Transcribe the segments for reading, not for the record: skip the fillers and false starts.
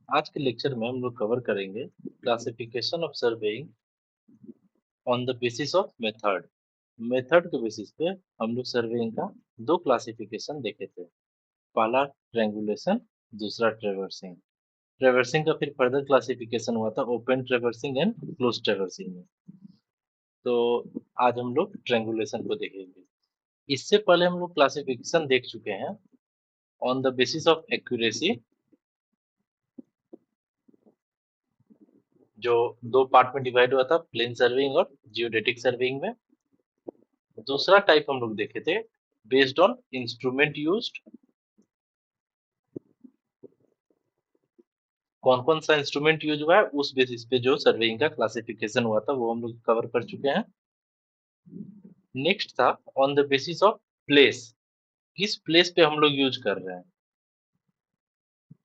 आज के लेक्चर में हम लोग कवर करेंगे classification of surveying on the basis of method. Method के बेसिस पे हम लोग सर्वेइंग का दो क्लासिफिकेशन देखे थे। पहला ट्रायंगुलेशन, दूसरा ट्रेवर्सिंग। ट्रेवर्सिंग का फिर फर्दर क्लासिफिकेशन हुआ था open traversing and close traversing में। तो आज हम लोग ट्रायंगुलेशन को देखेंगे। इससे पहले हम लोग क्लासिफिकेशन देख चुके हैं on the basis of accuracy, जो दो पार्ट में डिवाइड हुआ था, प्लेन सर्वेइंग और जियोडेटिक सर्वेइंग में। दूसरा टाइप हम लोग देखे थे बेस्ड ऑन इंस्ट्रूमेंट यूज्ड। कौन कौन सा इंस्ट्रूमेंट यूज हुआ है उस बेसिस पे जो सर्वेइंग का क्लासिफिकेशन हुआ था वो हम लोग कवर कर चुके हैं। नेक्स्ट था on the basis of place, किस प्लेस पे हम लोग यूज कर रहे हैं,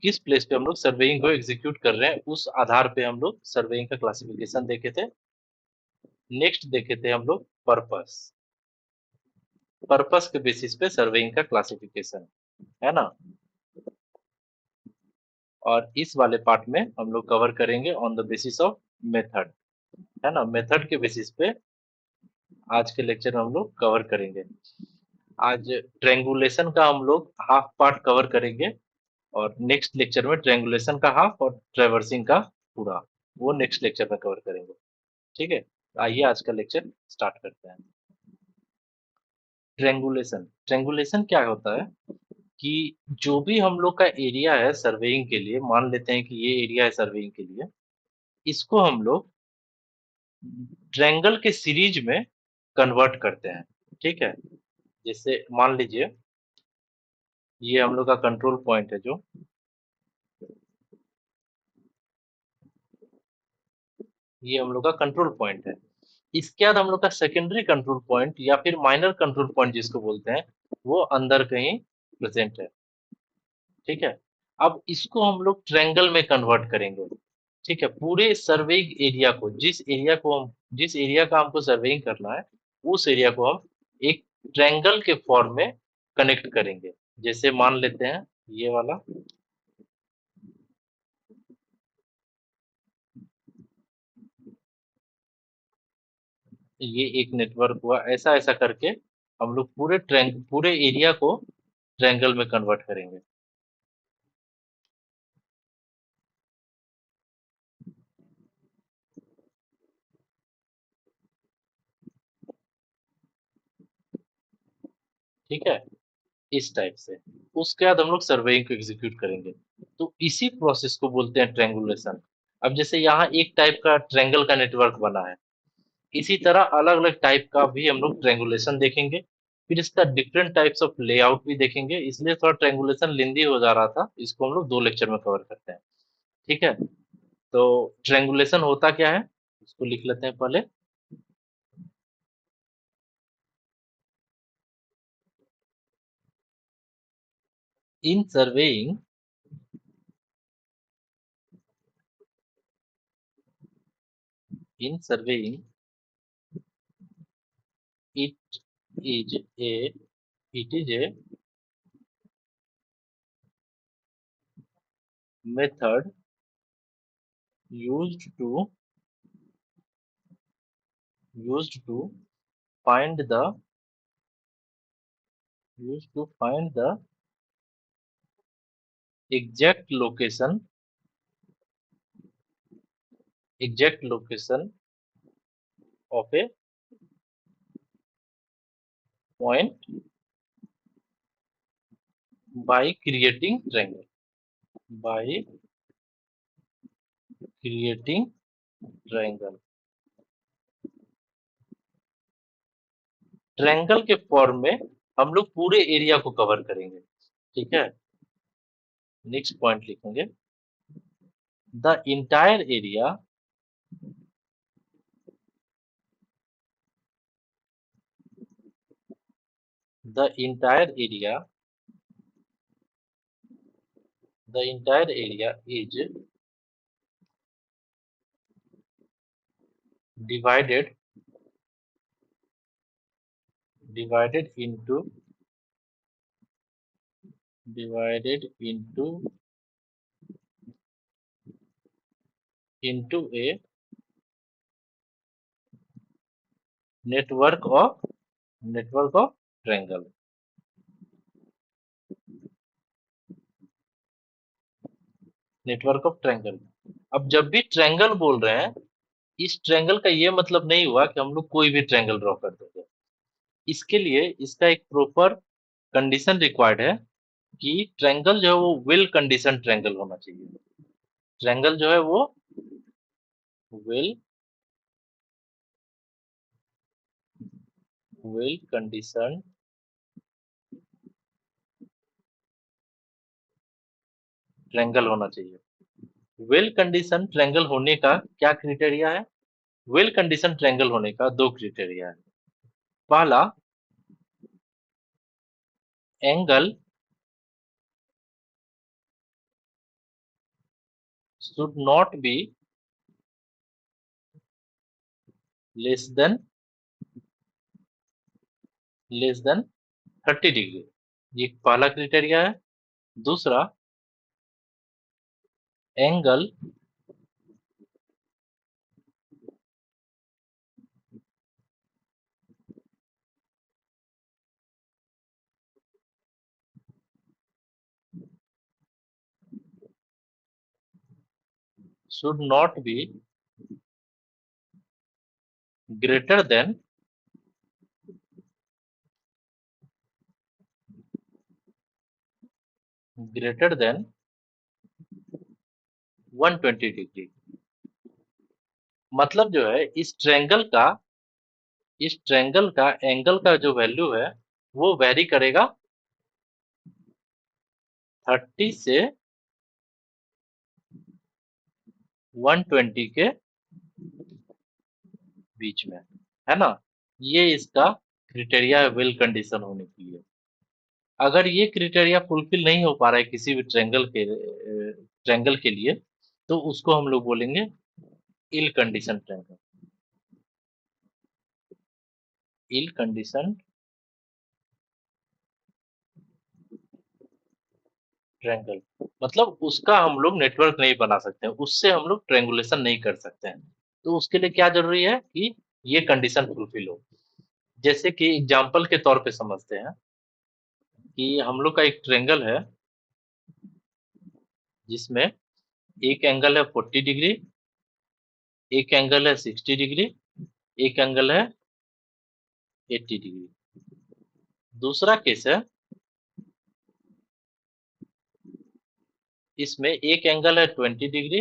किस प्लेस पे हम लोग सर्वेइंग को एग्जीक्यूट कर रहे हैं, उस आधार पे हम लोग सर्वेइंग का क्लासिफिकेशन देखे थे। नेक्स्ट देखे थे हम लोग पर्पस, पर्पस के बेसिस पे सर्वेइंग का क्लासिफिकेशन, है ना। और इस वाले पार्ट में हम लोग कवर करेंगे on the basis of method, है ना। मेथड के बेसिस पे आज के लेक्चर में हम लोग कवर करेंगे। आज ट्रायंगुलेशन का हम लोग हाफ पार्ट कवर करेंगे और नेक्स्ट लेक्चर में ट्रायंगुलेशन का हाफ और ट्रेवर्सिंग का पूरा वो नेक्स्ट लेक्चर में कवर करेंगे। ठीक है, आइए आज का लेक्चर स्टार्ट करते हैं। ट्रायंगुलेशन, ट्रायंगुलेशन क्या होता है कि जो भी हम लोग का एरिया है सर्वेइंग के लिए, मान लेते हैं कि ये एरिया है सर्वेइंग के लिए, इसको हम लोग ट्रायंगल के सीरीज में कन्वर्ट करते हैं। ठीक है, जैसे मान लीजिए ये हम लोग का कंट्रोल पॉइंट है, जो ये हम लोग का कंट्रोल पॉइंट है। इसके बाद हम लोग का सेकेंडरी कंट्रोल पॉइंट या फिर माइनर कंट्रोल पॉइंट जिसको बोलते हैं, वो अंदर कहीं प्रेजेंट है। ठीक है, अब इसको हम लोग ट्रायंगल में कन्वर्ट करेंगे। ठीक है, पूरे सर्वेइंग एरिया को, जिस एरिया का हमको सर्वेइंग करना है उस एरिया को हम एक ट्रायंगल के फॉर्म में कनेक्ट करेंगे। जैसे मान लेते हैं ये वाला, ये एक नेटवर्क हुआ, ऐसा ऐसा करके हम लोग पूरे एरिया को ट्रायंगल में कन्वर्ट करेंगे। ठीक है, इस टाइप से उसके बाद हम लोग सर्वेइंग को एग्जीक्यूट करेंगे। तो इसी प्रोसेस को बोलते हैं ट्रायंगुलेशन। अब जैसे यहाँ एक टाइप का ट्रायंगल का नेटवर्क बना है, इसी तरह अलग अलग टाइप का भी हम लोग ट्रायंगुलेशन देखेंगे। फिर इसका डिफरेंट टाइप्स ऑफ लेआउट भी देखेंगे, इसलिए थोड़ा ट्रायंगुलेशन लेंदी हो जा रहा था, इसको हम लोग दो लेक्चर में कवर करते हैं। ठीक है, तो ट्रायंगुलेशन होता क्या है इसको लिख लेते हैं पहले। In surveying, in surveying it is a it is a method used to used to find the used to find the exact location exact location of a point by creating triangle, by creating triangle। Triangle के form में हम लोग पूरे area को cover करेंगे। ठीक है, next point लिखेंगे, the entire area, the entire area the entire area is divided divided into divided into into a network of triangle. Network of triangle. अब जब भी ट्रायंगल बोल रहे हैं, इस ट्रायंगल का ये मतलब नहीं हुआ कि हम लोग कोई भी ट्रायंगल ड्रॉ कर देंगे। इसके लिए इसका एक प्रॉपर कंडीशन रिक्वायर्ड है कि ट्रायंगल जो है वो वेल कंडीशन ट्रायंगल होना चाहिए। ट्रायंगल जो है वो वेल वेल कंडीशन ट्रायंगल होना चाहिए। वेल कंडीशन ट्रायंगल होने का क्या क्राइटेरिया है? वेल कंडीशन ट्रायंगल होने का दो क्राइटेरिया है। पहला, angle should not be less than 30 degree. ये पहला क्राइटेरिया है। दूसरा, angle should not be greater than 120 degree. मतलब जो है इस ट्रायंगल का एंगल का जो वैल्यू है वो वेरी करेगा 30 से 120 के बीच में, है ना? ये इसका क्राइटेरिया है वेल कंडीशन होने के लिए। अगर ये क्राइटेरिया फुलफिल नहीं हो पा रहा है किसी भी ट्रायंगल के लिए, तो उसको हम लोग बोलेंगे इल कंडीशन ट्रायंगल। इल कंडीशन ट्रायंगल मतलब उसका हम लोग नेटवर्क नहीं बना सकते हैं, उससे हम लोग ट्रायंगुलेशन नहीं कर सकते हैं। तो उसके लिए क्या जरूरी है कि ये कंडीशन फुलफिल हो। जैसे कि एग्जांपल के तौर पे समझते हैं कि हम लोग का एक ट्रायंगल है जिसमें एक एंगल है 40 डिग्री, एक एंगल है 60 डिग्री, एक एंगल है 80 डिग्री। दूसरा केस है, इसमें एक एंगल है 20 डिग्री,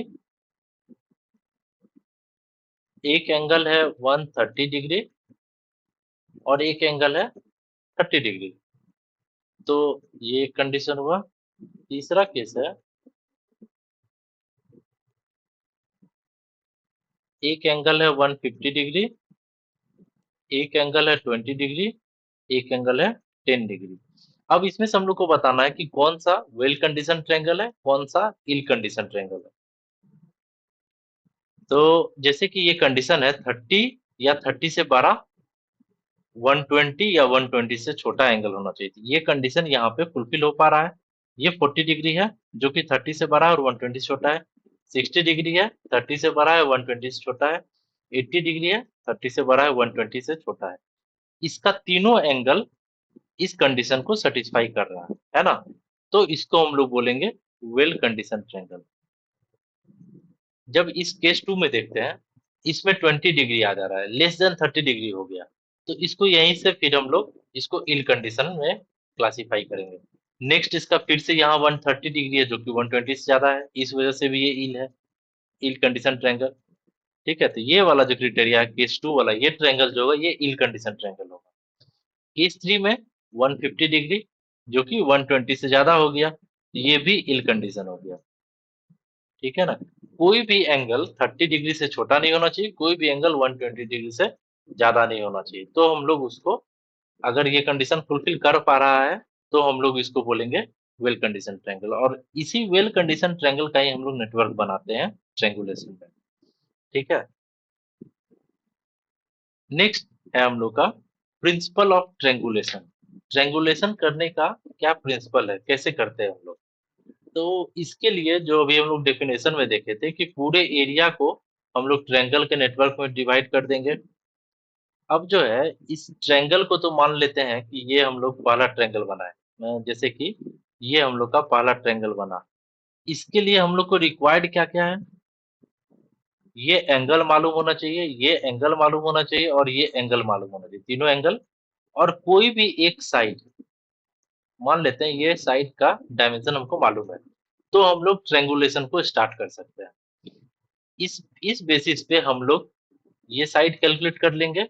एक एंगल है 130 डिग्री और एक एंगल है 30 डिग्री। तो ये एक कंडीशन हुआ। तीसरा केस है, एक एंगल है 150 डिग्री, एक एंगल है 20 डिग्री, एक एंगल है 10 डिग्री। अब इसमें से हम लोग को बताना है कि कौन सा वेल कंडीशन ट्रायंगल है, कौन सा इल कंडीशन ट्रायंगल है। तो जैसे कि ये कंडीशन है 30 या 30 से बड़ा, 120 या 120 से छोटा एंगल होना चाहिए। ये कंडीशन यहाँ पे फुलफिल हो पा रहा है। ये 40 डिग्री है जो कि 30 से बड़ा है और 120 से छोटा है। 60 डिग्री है, 30 से बड़ा है, 120 से छोटा है। 80 डिग्री है, 30 से बड़ा है, 120 से छोटा है। इसका तीनों एंगल इस कंडीशन को सेटिस्फाई कर रहा है ना? तो इसको हम लोग बोलेंगे वेल कंडीशन ट्रायंगल। जब इस केस 2 में देखते हैं, इसमें 20 डिग्री आ जा रहा है, लेस देन 30 डिग्री हो गया, तो इसको यहीं से फिर हम लोग इसको इल कंडीशन में क्लासिफाई करेंगे। नेक्स्ट इसका फिर से यहाँ 130 डिग्री है जो कि 120 से ज्यादा है, इस वजह से भी ये इल है, इल कंडीशन ट्रायंगल। ठीक है, तो ये वाला जो क्राइटेरिया है केस 2 वाला, ये ट्रायंगल जो होगा ये इल कंडीशन ट्रायंगल होगा। केस 3 में 150 डिग्री जो कि 120 से ज्यादा हो गया, ये भी इल कंडीशन हो गया। ठीक है ना? कोई भी एंगल 30 डिग्री से छोटा नहीं होना चाहिए, कोई भी एंगल 120 डिग्री से ज्यादा नहीं होना चाहिए। तो हम लोग उसको, अगर ये कंडीशन फुलफिल कर पा रहा है, तो हम लोग इसको बोलेंगे वेल कंडीशन ट्रायंगल। और इसी वेल कंडीशन ट्रायंगल का ही हम लोग नेटवर्क बनाते हैं ट्रायंगुलेशन में। ठीक है। नेक्स्ट है हम लोग का प्रिंसिपल ऑफ ट्रायंगुलेशन। ट्रायंगुलेशन करने का क्या प्रिंसिपल है, कैसे करते हैं हम लोग? तो इसके लिए जो अभी हम लोग डेफिनेशन में देखे थे कि पूरे एरिया को हम लोग ट्रायंगल के नेटवर्क में डिवाइड कर देंगे। अब जो है इस ट्रायंगल को तो मान लेते हैं कि ये हम लोग पहला ट्रायंगल बना है। जैसे कि ये हम लोग का पहला ट्रायंगल बना। इसके लिए हम लोग को रिक्वायर्ड क्या-क्या है? ये एंगल मालूम होना चाहिए, ये एंगल मालूम होना चाहिए और ये एंगल मालूम होना चाहिए। तीनों एंगल और कोई भी एक साइड, मान लेते हैं ये साइड का डायमेंशन हमको मालूम है। तो हम लोग ट्रायंगुलेशन को स्टार्ट कर सकते हैं। इस बेसिस पे हम लोग ये साइड कैलकुलेट कर लेंगे,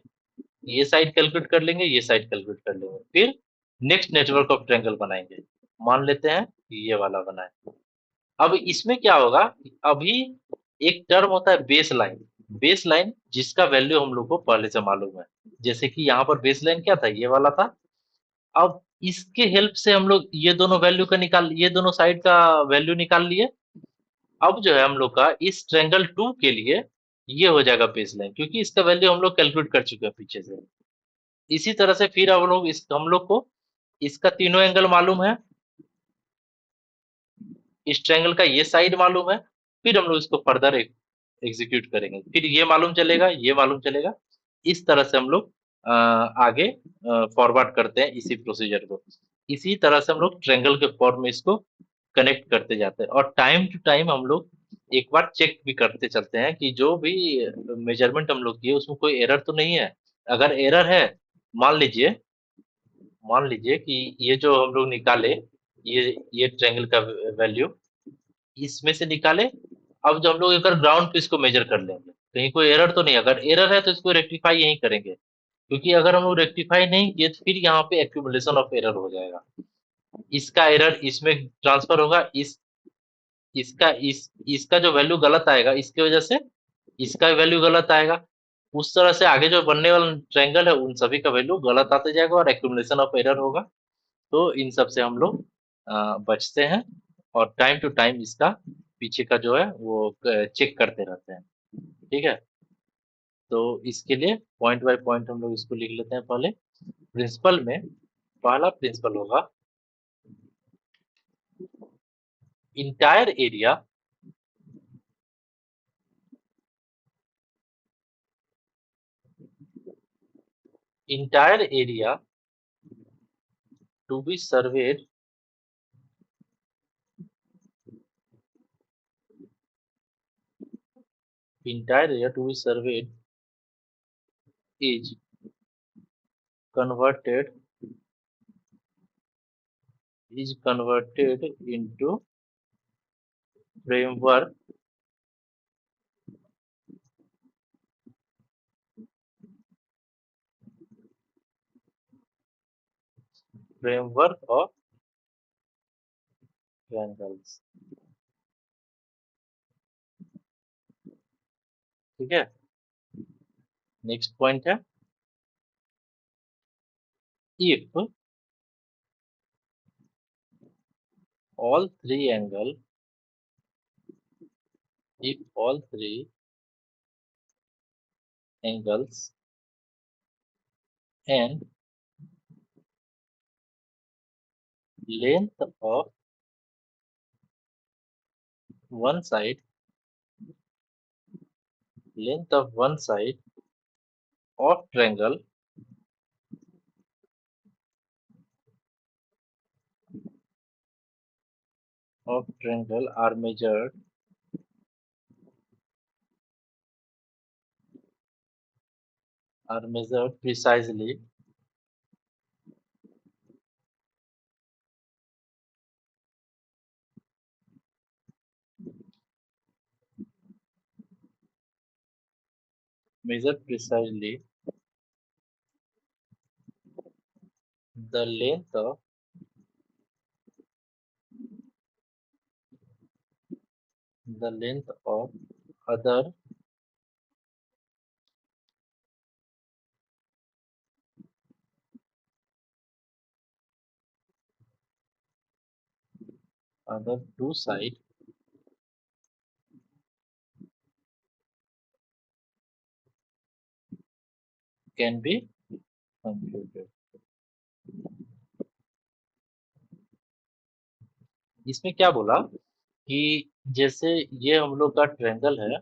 ये साइड कैलकुलेट कर लेंगे, ये साइड कैलकुलेट कर लेंगे। फिर नेक्स्ट नेटवर्क ऑफ ट्रायंगल बनाएंगे। मान लेते हैं ये वाला बना है। अब इसमें क्या होगा, अभी एक टर्म होता है बेस लाइन। बेस लाइन जिसका वैल्यू हम लोग को पहले से मालूम है। जैसे कि यहाँ पर बेस लाइन क्या था, ये वाला था। अब इसके हेल्प से हम लोग ये दोनों वैल्यू का निकाल, ये दोनों साइड का वैल्यू निकाल लिए। अब जो है हम लोग का इस ट्रायंगल 2 के लिए ये हो जाएगा बेस लाइन, क्योंकि इसका वैल्यू हम लोग कैलकुलेट कर चुके हैं पीछे से। इसी तरह से फिर हम लोग को इसका तीनों एंगल मालूम है, इस ट्रायंगल का ये साइड मालूम है। फिर हम लोग इसको फर्दर एग्जीक्यूट करेंगे, फिर ये मालूम चलेगा, ये मालूम चलेगा। इस तरह से हम लोग आगे फॉरवर्ड करते हैं इसी प्रोसीजर को। इसी तरह से हम लोग ट्रायंगल के फॉर्म में इसको कनेक्ट करते जाते हैं और टाइम टू टाइम हम लोग एक बार चेक भी करते चलते हैं कि जो भी मेजरमेंट हम लोग किए उसमें कोई एरर तो नहीं है। अगर एरर है, मान लीजिए मान लीजिए कि ये जो हम लोग निकाले, ये ट्रायंगल का वैल्यू इसमें से निकाले। अब जो हम लोग एक ग्राउंड पे इसको मेजर कर लेंगे, कहीं कोई एरर तो नहीं। अगर एरर है तो इसको रेक्टिफाई यहीं करेंगे, क्योंकि अगर हम लोग रेक्टिफाई नहीं किए तो फिर यहाँ पे एक्यूमुलेशन ऑफ एरर हो जाएगा। इसका एरर इसमें ट्रांसफर होगा, इसका जो वैल्यू गलत आएगा इसकी वजह से इसका वैल्यू गलत आएगा। उस तरह से आगे जो बनने वाला ट्रायंगल है उन सभी का वैल्यू गलत आते जाएगा और एक्यूमुलेशन ऑफ एरर होगा। तो इन सब से हम लोग बचते हैं और टाइम टू टाइम इसका पीछे का जो है वो चेक करते रहते हैं। ठीक है, तो इसके लिए पॉइंट बाय पॉइंट हम लोग इसको लिख लेते हैं। पहले प्रिंसिपल में पहला प्रिंसिपल होगा entire area entire area to be surveyed entire area to be surveyed is converted into framework of triangles। ठीक है, नेक्स्ट पॉइंट है if all three angle if all three angles and length of one side of triangle are measured precisely the length of other two side can be computed। इसमें क्या बोला कि जैसे ये हम लोग का ट्रायंगल है,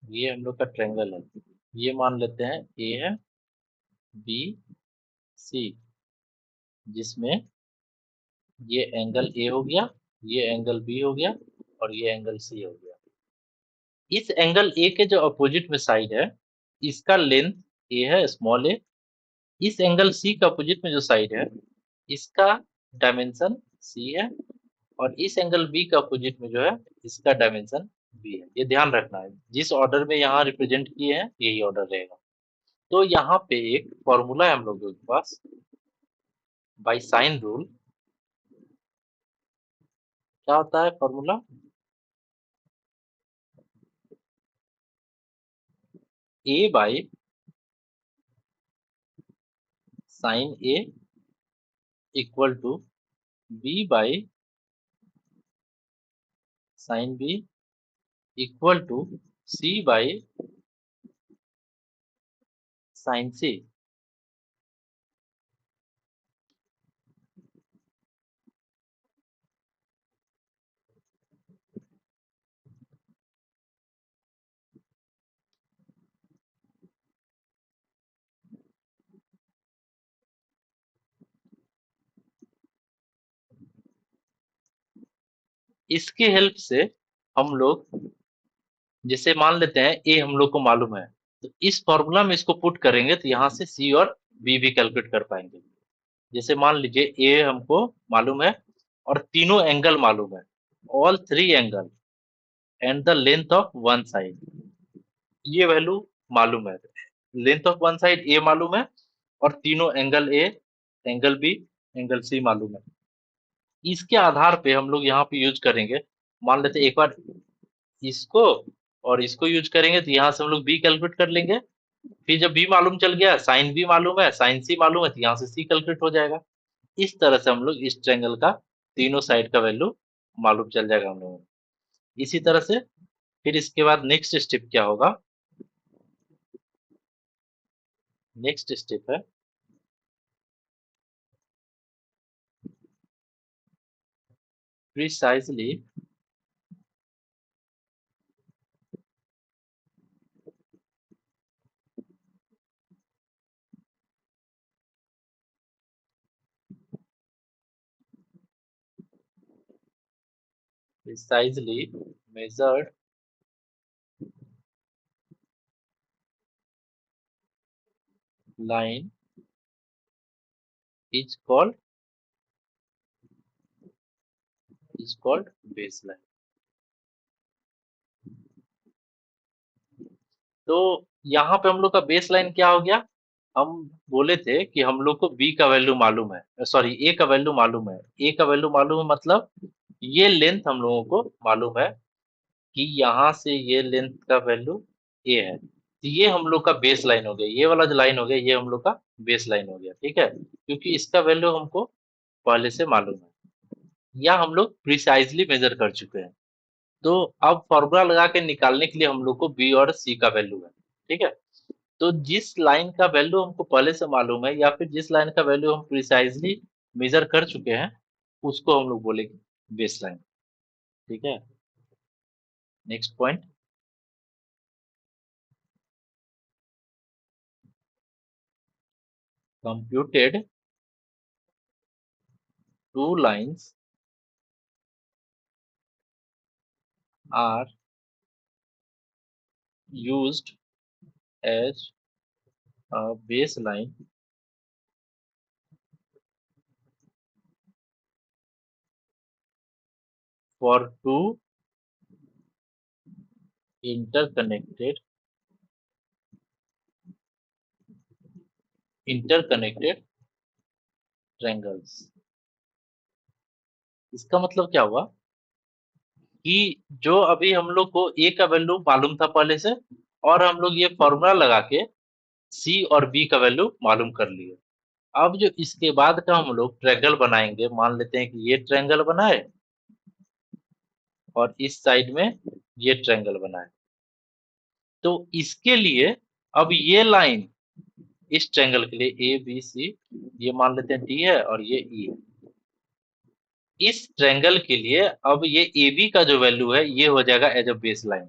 ये हम लोग का ट्रायंगल है, ये मान लेते हैं ए है, बी, सी, जिसमें ये एंगल ए हो गया, ये एंगल बी हो गया और ये एंगल सी हो गया। इस एंगल ए के जो अपोजिट में साइड है, इसका लेंथ ए है, स्मॉल ए। इस एंगल सी का अपोजिट में जो साइड है, इसका डायमेंशन सी है, और इस एंगल बी का अपोजिट में जो है, इसका डायमेंशन बी है। ये ध्यान रखना है, जिस ऑर्डर में यहाँ रिप्रेजेंट किए हैं यही ऑर्डर रहेगा। तो यहाँ पे एक फॉर्मूला है हम लोगों के पास, बाय साइन रूल। क्या होता है formula? A by sine A equal to B by sine B equal to C by sine C. इसके हेल्प से हम लोग, जैसे मान लेते हैं ए हम लोग को मालूम है, तो इस फॉर्मूला में इसको पुट करेंगे तो यहाँ से सी और बी भी कैलकुलेट कर पाएंगे। जैसे मान लीजिए ए हमको मालूम है और तीनों एंगल मालूम है, all three angle and the length of one side, ये वैल्यू मालूम है। Length of one side A मालूम है और तीनों angle A, angle B, angle C मालूम है। इसके आधार पे हम लोग यहाँ पे यूज करेंगे, मान लेते हैं एक बार इसको और इसको यूज करेंगे तो यहाँ से हम लोग बी कैलकुलेट कर लेंगे। फिर जब बी मालूम चल गया, साइन बी मालूम है, साइन सी मालूम है, तो यहाँ से सी कैलकुलेट हो जाएगा। इस तरह से हम लोग इस ट्रायंगल का तीनों साइड का वैल्यू मालूम चल जाएगा हम लोगों को। इसी तरह से फिर इसके बाद नेक्स्ट स्टेप क्या होगा? नेक्स्ट स्टेप है precisely precisely measured line is called base line. तो यहाँ पे हम लोग का बेस लाइन क्या हो गया? हम बोले थे कि हम लोग को बी का वैल्यू मालूम है, सॉरी ए का वैल्यू मालूम है। ए का वैल्यू मालूम है मतलब ये लेंथ हम लोगों को मालूम है कि यहाँ से ये लेंथ का वैल्यू ए है, तो ये हम लोग का बेस लाइन हो गया। ये वाला जो लाइन हो गया, ये हम लोग का बेस लाइन हो गया, ठीक है, क्योंकि इसका वैल्यू हमको पहले से मालूम है, या हम लोग प्रिसाइजली मेजर कर चुके हैं। तो अब फॉर्मूला लगा के निकालने के लिए हम लोग को बी और सी का वैल्यू है, ठीक है। तो जिस लाइन का वैल्यू हमको पहले से मालूम है, या फिर जिस लाइन का वैल्यू हम प्रिसाइजली मेजर कर चुके हैं, उसको हम लोग बोलेंगे बेस लाइन, ठीक है। Next point, computed two lines are used as a base line for two interconnected interconnected triangles. इसका मतलब क्या हुआ कि जो अभी हम लोग को ए का वैल्यू मालूम था पहले से, और हम लोग ये फॉर्मूला लगा के सी और बी का वैल्यू मालूम कर लिए। अब जो इसके बाद का हम लोग ट्रायंगल बनाएंगे, मान लेते हैं कि ये ट्रायंगल बनाए और इस साइड में ये ट्रायंगल बनाए, तो इसके लिए अब ये लाइन इस ट्रायंगल के लिए ए बी सी, ये मान लेते हैं डी है और ये ई है। इस ट्रायंगल के लिए अब ये ए बी का जो वैल्यू है ये हो जाएगा एज अ बेस लाइन।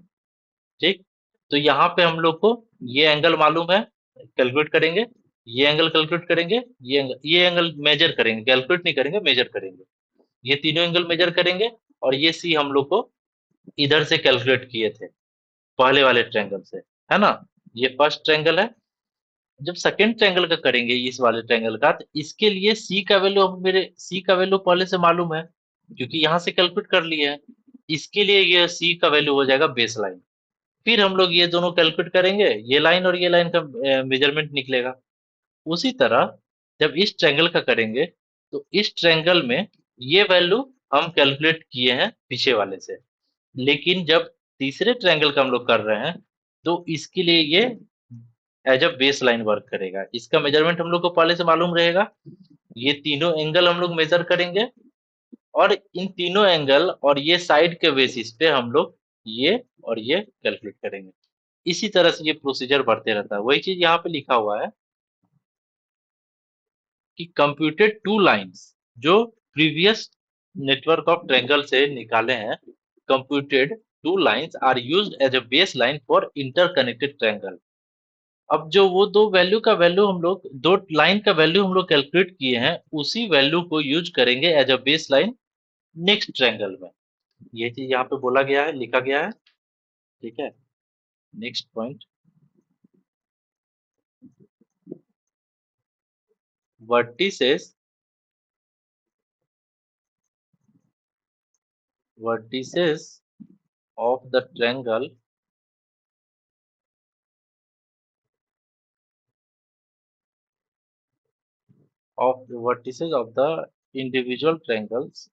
ठीक। तो यहाँ पे हम लोग को ये एंगल मालूम है, कैलकुलेट करेंगे। ये एंगल कैलकुलेट करेंगे, ये एंगल मेजर करेंगे, कैलकुलेट नहीं करेंगे, मेजर करेंगे। ये तीनों एंगल मेजर करेंगे। और ये सी हम लोग को इधर से कैलकुलेट किए थे पहले वाले ट्रायंगल से, है ना। ये फर्स्ट ट्रायंगल है। जब सेकंड ट्रायंगल का करेंगे इस वाले ट्रायंगल का, तो इसके लिए सी का वैल्यू, हम मेरे सी का वैल्यू पहले से मालूम है क्योंकि यहाँ से कैलकुलेट कर लिए है। इसके लिए ये सी का वैल्यू हो जाएगा बेस लाइन। फिर हम लोग ये दोनों कैलकुलेट करेंगे, ये लाइन और ये लाइन का मेजरमेंट निकलेगा। उसी तरह जब इस ट्रायंगल का करेंगे तो इस ट्रायंगल में ये वैल्यू हम कैलकुलेट किए हैं पीछे वाले से। लेकिन जब तीसरे ट्रायंगल का हम लोग कर रहे हैं तो इसके लिए ये as a base line work करेगा। इसका मेजरमेंट हम लोग को पहले से मालूम रहेगा। ये तीनों एंगल हम लोग मेजर करेंगे और इन तीनों एंगल और ये साइड के बेसिस पे हम लोग ये और ये कैलकुलेट करेंगे। इसी तरह से ये प्रोसीजर बढ़ते रहता है। वही चीज यहाँ पे लिखा हुआ है कि कंप्यूटेड टू लाइंस, जो प्रीवियस नेटवर्क ऑफ ट्रायंगल से निकाले हैं, computed two lines are used as a base line for interconnected triangle. अब जो वो दो वैल्यू का वैल्यू हम लोग, दो लाइन का वैल्यू हम लोग कैलकुलेट किए हैं, उसी वैल्यू को यूज करेंगे as a base line next triangle में। ये चीज यहाँ पे बोला गया है, लिखा गया है। ठीक है। Next point, vertices, vertices of the triangle, of the vertices of the individual triangles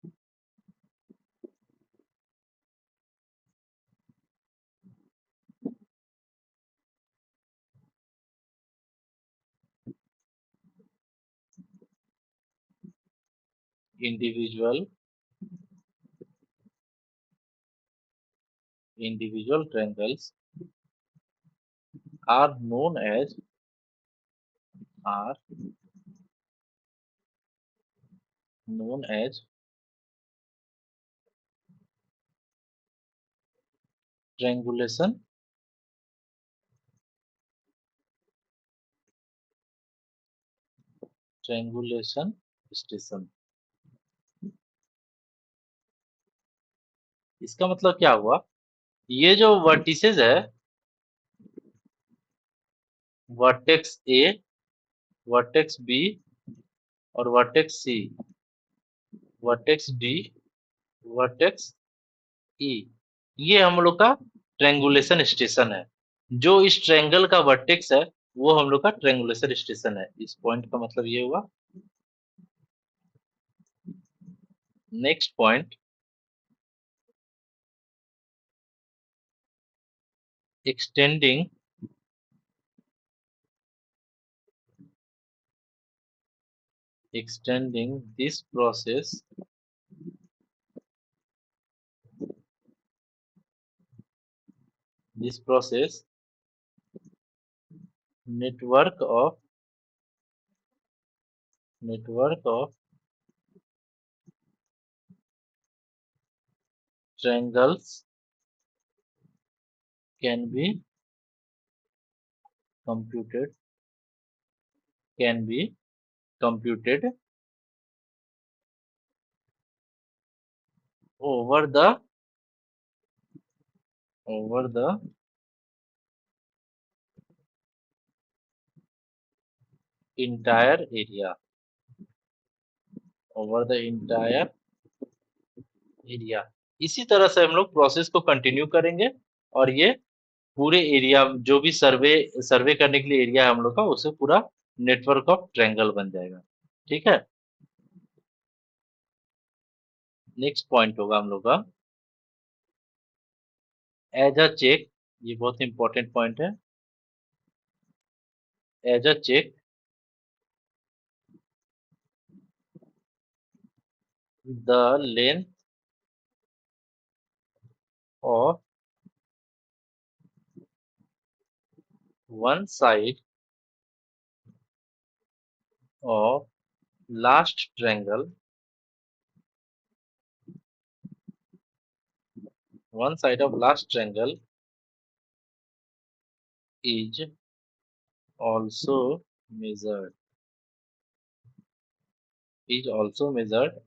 individual individual triangles are are known as triangulation triangulation station। इसका मतलब क्या हुआ, ये जो वर्टिसेस है, वर्टेक्स ए, वर्टेक्स बी और वर्टेक्स सी, वर्टेक्स डी, वर्टेक्स ई, ये हम लोग का ट्रायंगुलेशन स्टेशन है। जो इस ट्रायंगल का वर्टेक्स है वो हम लोग का ट्रायंगुलेशन स्टेशन है। इस पॉइंट का मतलब ये हुआ। Next point, extending extending this process network of triangles can be computed can be computed over the entire area, over the entire area. इसी तरह से हम लोग प्रोसेस को कंटिन्यू करेंगे और ये पूरे एरिया, जो भी सर्वे सर्वे करने के लिए एरिया है हम लोग का, उसे पूरा नेटवर्क ऑफ ट्रायंगल बन जाएगा। ठीक है। नेक्स्ट पॉइंट होगा हम लोग का एज अ चेक। ये बहुत इंपॉर्टेंट पॉइंट है। As a check, the length of one side of last triangle, one side of last triangle is also measured,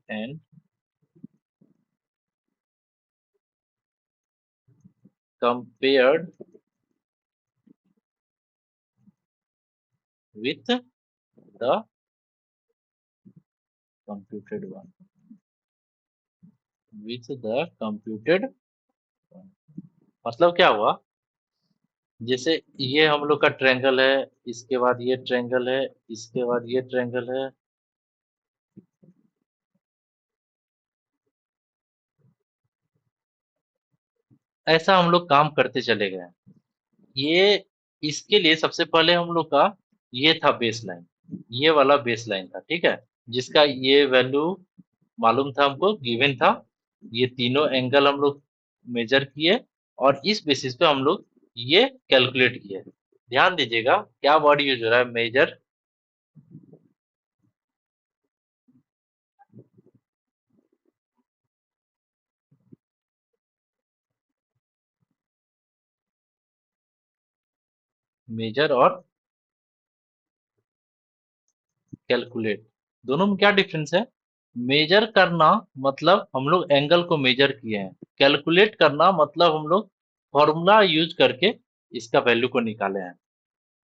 and compared with the computed one, मतलब क्या हुआ, जैसे ये हम लोग का ट्रायंगल है, इसके बाद ये ट्रायंगल है, इसके बाद ये ट्रायंगल है। ऐसा हम लोग काम करते चले गए। ये इसके लिए सबसे पहले हम लोग का ये था बेस लाइन, ये वाला बेस लाइन था, ठीक है, जिसका ये वैल्यू मालूम था, हमको गिवन था। ये तीनों एंगल हम लोग मेजर किए और इस बेसिस पे हम लोग ये कैलकुलेट किए। ध्यान दीजिएगा क्या वर्ड यूज हो रहा है, मेजर, मेजर और कैलकुलेट, दोनों में क्या डिफरेंस है। मेजर करना मतलब हम लोग एंगल को मेजर किए हैं, कैलकुलेट करना मतलब हम लोग फॉर्मूला यूज करके इसका वैल्यू को निकाले हैं,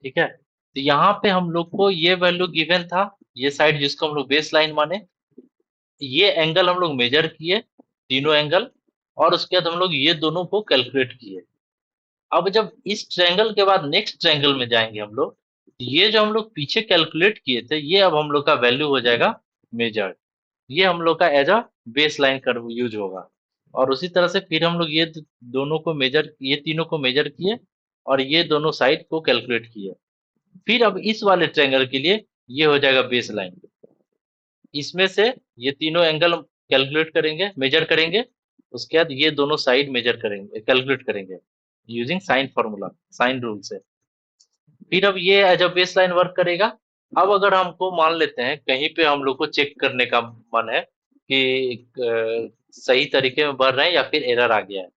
ठीक है। तो यहाँ पे हम लोग को ये वैल्यू गिवन था, ये साइड जिसको हम लोग बेस लाइन माने, ये एंगल हम लोग मेजर किए, तीनों एंगल, और उसके बाद हम लोग ये दोनों को कैलकुलेट किए। अब जब इस ट्रायंगल के बाद नेक्स्ट ट्रायंगल में जाएंगे हम लोग, ये जो हम लोग पीछे कैलकुलेट किए थे, ये अब हम लोग का वैल्यू हो जाएगा मेजर्ड। ये हम लोग का एज अ बेस लाइन कर यूज होगा। और उसी तरह से फिर हम लोग ये दोनों को मेजर, ये तीनों को मेजर किए और ये दोनों साइड को कैलकुलेट किए। फिर अब इस वाले ट्रायंगल के लिए ये हो जाएगा बेस लाइन। इसमें से ये तीनों एंगल कैलकुलेट करेंगे, मेजर करेंगे, उसके बाद ये दोनों साइड मेजर करेंगे, कैलकुलेट करेंगे using sine formula, sine rule से। फिर अब ये as a base line work करेगा। अब अगर हमको मान लेते हैं कहीं पे हम लोग को चेक करने का मन है कि सही तरीके में बढ़ रहे हैं या फिर एरर आ गया है,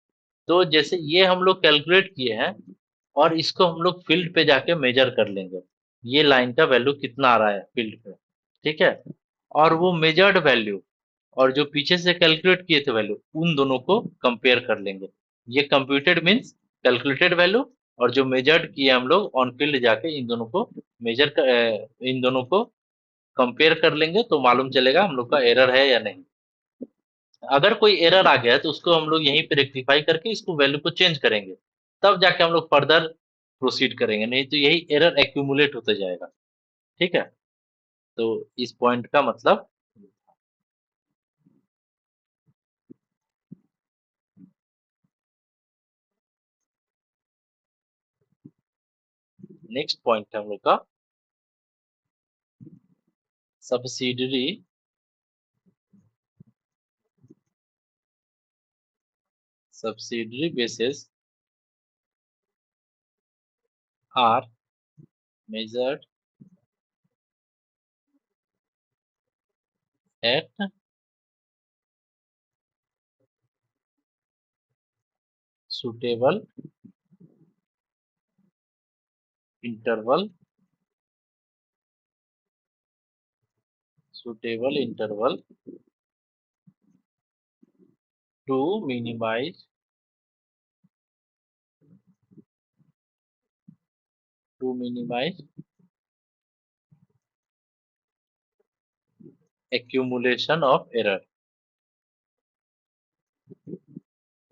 तो जैसे ये हम लोग कैलकुलेट किए हैं और इसको हम लोग फील्ड पे जाके मेजर कर लेंगे, ये लाइन का वैल्यू कितना आ रहा है फील्ड पे, ठीक है। और वो मेजर्ड वैल्यू और जो पीछे से कैलकुलेट किए थे वैल्यू, उन दोनों को कंपेयर कर लेंगे। ये कंप्यूटेड मीन्स कैलकुलेटेड वैल्यू, और जो मेजर्ड किए हम लोग ऑन फील्ड जाके इन दोनों को इन दोनों को कंपेयर कर लेंगे, तो मालूम चलेगा हम लोग का एरर है या नहीं। अगर कोई एरर आ गया है तो उसको हम लोग यहीं पे रेक्टिफाई करके इसको वैल्यू को चेंज करेंगे, तब जाके हम लोग फर्दर प्रोसीड करेंगे, नहीं तो यही एरर एक्यूमुलेट होते जाएगा, ठीक है। तो इस पॉइंट का मतलब, नेक्स्ट पॉइंट है हम लोग का subsidiary basis are measured at suitable interval, to minimize to minimize accumulation of error,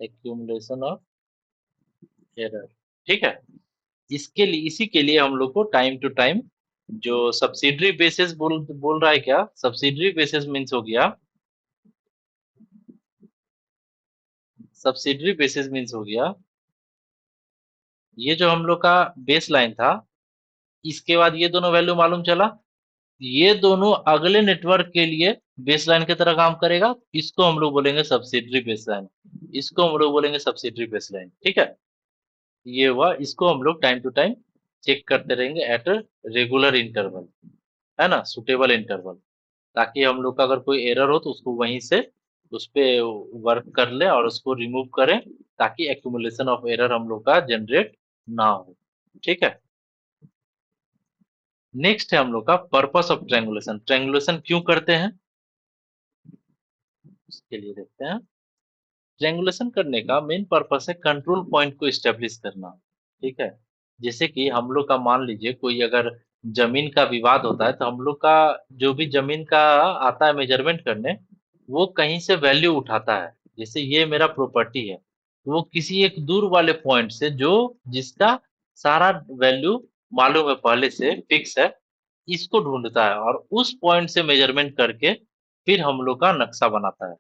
accumulation of error, ठीक है। इसके लिए, इसी के लिए हम लोग को टाइम टू टाइम जो सब्सिडरी बेसिस बोल बोल रहा है, क्या सब्सिडरी बेसिस मीन्स हो गया, सब्सिडरी बेसिस मीन्स हो गया, ये जो हम लोग का बेस लाइन था, इसके बाद ये दोनों वैल्यू मालूम चला, ये दोनों अगले नेटवर्क के लिए बेसलाइन की तरह काम करेगा, इसको हम लोग बोलेंगे सब्सिडरी बेसलाइन, इसको हम लोग बोलेंगे सब्सिडरी बेसलाइन, ठीक है। ये हुआ, इसको हम लोग टाइम टू टाइम चेक करते रहेंगे एट रेगुलर इंटरवल, है ना, सुटेबल इंटरवल। ताकि हम लोग का अगर कोई एरर हो तो उसको वहीं से उस पे वर्क कर ले और उसको रिमूव करें, ताकि एक्यूमुलेशन ऑफ एरर हम लोग का जनरेट ना हो। ठीक है। नेक्स्ट है हम लोग का पर्पस ऑफ ट्रायंगुलेशन। ट्रायंगुलेशन क्यों करते हैं उसके लिए देखते हैं। ट्रायंगुलेशन करने का मेन पर्पस है कंट्रोल पॉइंट को स्टेब्लिश करना। ठीक है। जैसे कि हम लोग का मान लीजिए कोई अगर जमीन का विवाद होता है तो हम लोग का जो भी जमीन का आता है मेजरमेंट करने, वो कहीं से वैल्यू उठाता है। जैसे ये मेरा प्रॉपर्टी है, तो वो किसी एक दूर वाले पॉइंट से जो जिसका सारा वैल्यू मालूम है पहले से फिक्स है, इसको ढूंढता है और उस पॉइंट से मेजरमेंट करके फिर हम लोग का नक्शा बनाता है।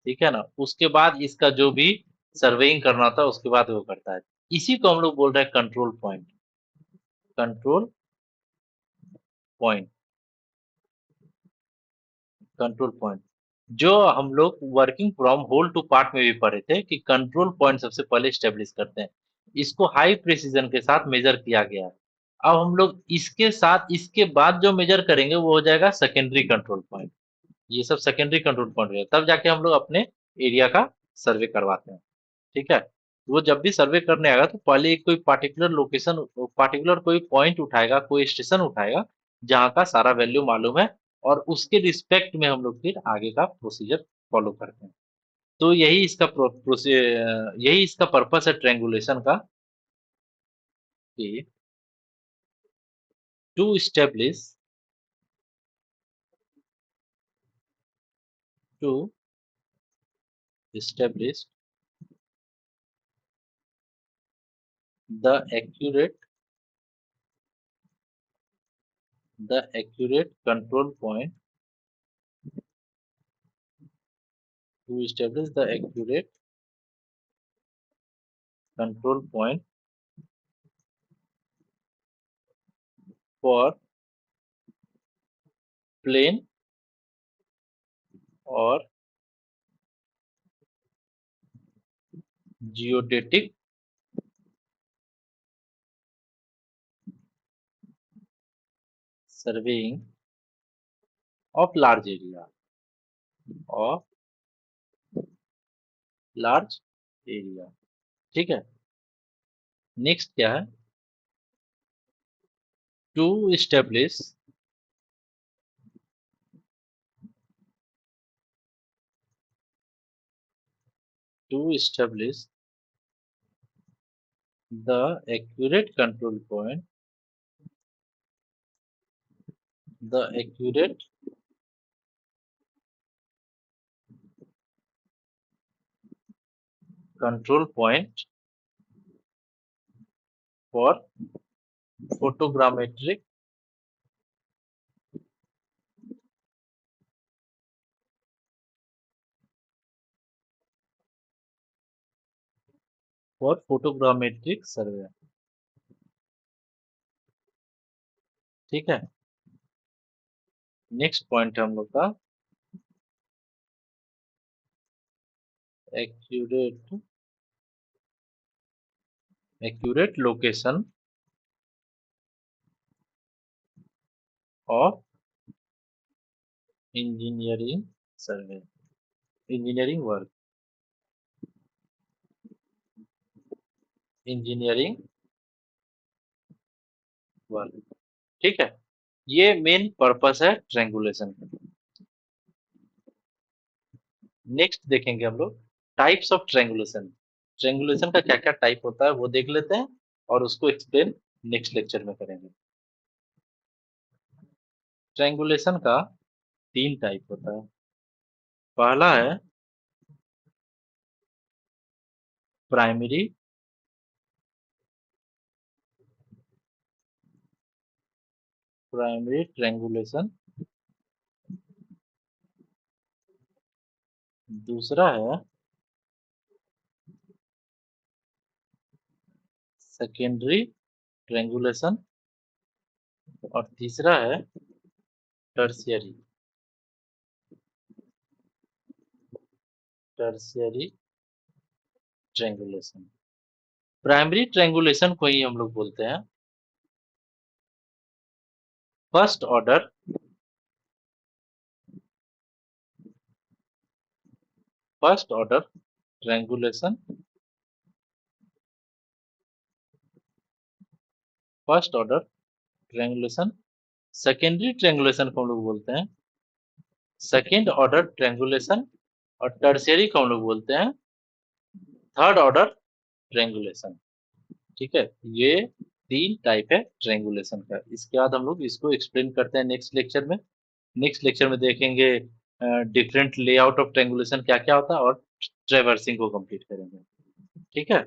ठीक है ना। उसके बाद इसका जो भी सर्वेइंग करना था उसके बाद वो करता है। इसी को हम लोग बोल रहे हैं control point. Control point. Control point जो हम लोग working from whole to part में भी पढ़े थे कि कंट्रोल पॉइंट सबसे पहले स्टेब्लिश करते हैं। इसको हाई प्रिसीजन के साथ मेजर किया गया है। अब हम लोग इसके साथ इसके बाद जो मेजर करेंगे वो हो जाएगा सेकेंडरी कंट्रोल पॉइंट। ये सब सेकेंडरी कंट्रोल पॉइंट है, तब जाके हम लोग अपने एरिया का सर्वे करवाते हैं। ठीक है। वो जब भी सर्वे करने आएगा तो पहले एक कोई पार्टिकुलर लोकेशन, पार्टिकुलर कोई पॉइंट उठाएगा, कोई स्टेशन उठाएगा जहाँ का सारा वैल्यू मालूम है, और उसके रिस्पेक्ट में हम लोग फिर आगे का प्रोसीजर फॉलो करते हैं। तो यही इसका पर्पस है ट्रैंगुलेशन का, कि to establish to establish the accurate control point, to establish the accurate control point for plane or geodetic surveying of of large area। ठीक है। नेक्स्ट क्या है, to establish to establish the accurate control point, the accurate control point for photogrammetric survey। ठीक है। Next point है हम लोग का accurate accurate location of engineering survey, engineering work, engineering work. ठीक है। ये मेन पर्पस है ट्रैंगुलेशन का। नेक्स्ट देखेंगे हम लोग टाइप्स ऑफ ट्रैंगुलेशन। ट्रैंगुलेशन का क्या क्या टाइप होता है वो देख लेते हैं, और उसको एक्सप्लेन नेक्स्ट लेक्चर में करेंगे। ट्रैंगुलेशन का तीन टाइप होता है। पहला है प्राइमरी प्राइमरी ट्रैंगुलेशन। दूसरा है सेकेंडरी ट्रैंगुलेशन। और तीसरा है tertiary tertiary triangulation. Primary triangulation को ही हम लोग बोलते हैं first order first order triangulation, first order triangulation, secondary triangulation को हम लोग बोलते हैं सेकेंड ऑर्डर ट्रायंगुलेशन, और टर्शियरी को हम लोग बोलते हैं थर्ड ऑर्डर ट्रायंगुलेशन। ठीक है, ये तीन टाइप है ट्रायंगुलेशन का। इसके बाद हम लोग इसको एक्सप्लेन करते हैं नेक्स्ट लेक्चर में। नेक्स्ट लेक्चर में देखेंगे डिफरेंट लेआउट ऑफ ट्रायंगुलेशन क्या क्या होता है, और ट्रेवर्सिंग को कंप्लीट करेंगे। ठीक है।